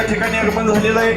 ठिकाणी अर्पण झालेलं आहे।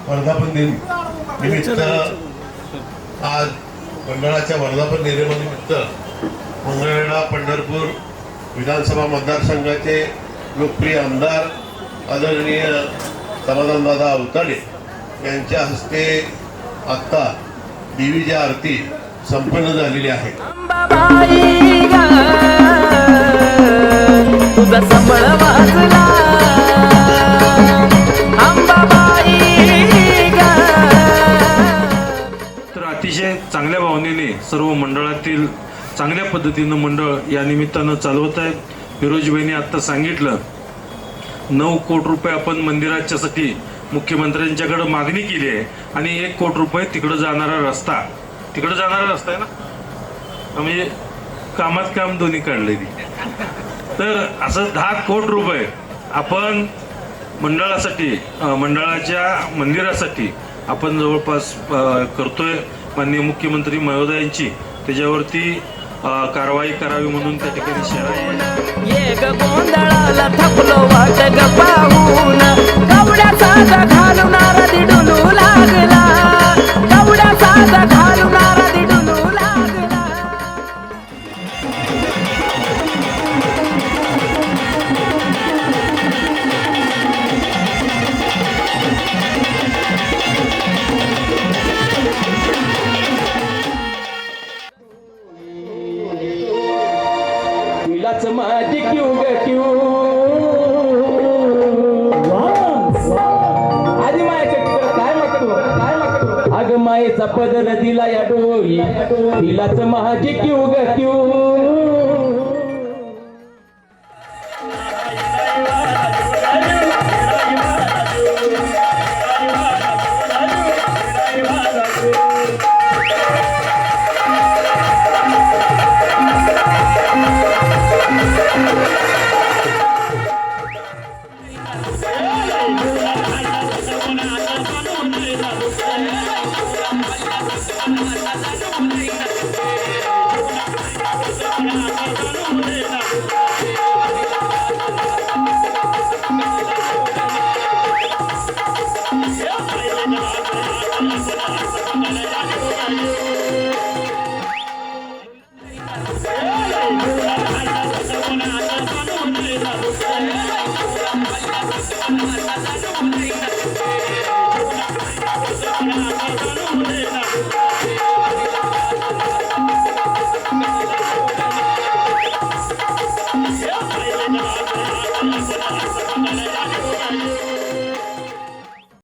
वर्धापन दिन निमित्त आज मंडळाच्या वर्धापन दिनानिमित्त मंगळवेढा पंढरपूर विधानसभा मतदारसंघाचे लोकप्रिय आमदार आदरणीय समाधानदादा अवताडे यांच्या हस्ते आता देवीची आरती संपन्न झालेली आहे। अतिशय चांगल्या भावनेने सर्व मंडळातील चांगल्या पद्धतीनं मंडळ या निमित्तानं चालवत आहे। फिरोजबाईंनी आता सांगितलं 9 कोटी रुपये आपण मंदिराच्यासाठी मुख्यमंत्र्यांच्याकडे मागणी केली आहे आणि 1 कोटी रुपये तिकडे जाणारा रस्ता आहे ना, म्हणजे कामात काम दोन्ही काढलेली। तर असं 10 कोटी रुपये आपण मंडळासाठी मंडळाच्या मंदिरासाठी आपण जवळपास करतोय। माननीय मुख्यमंत्री महोदयांची त्याच्यावरती कारवाई करावी म्हणून त्या ठिकाणी शहर गोंधळाला थकलो वाट ग पाहून कवड्याचा घालूनारा दिडून लागला कवड्याचा घालूनारा दिडून लागला। माझी क्यू ग क्यू आधी मायाच्या काय लागतो अग मायेचा पदर दिला या डोळी तिलाच माझी क्यू ग क्यू। Yeah.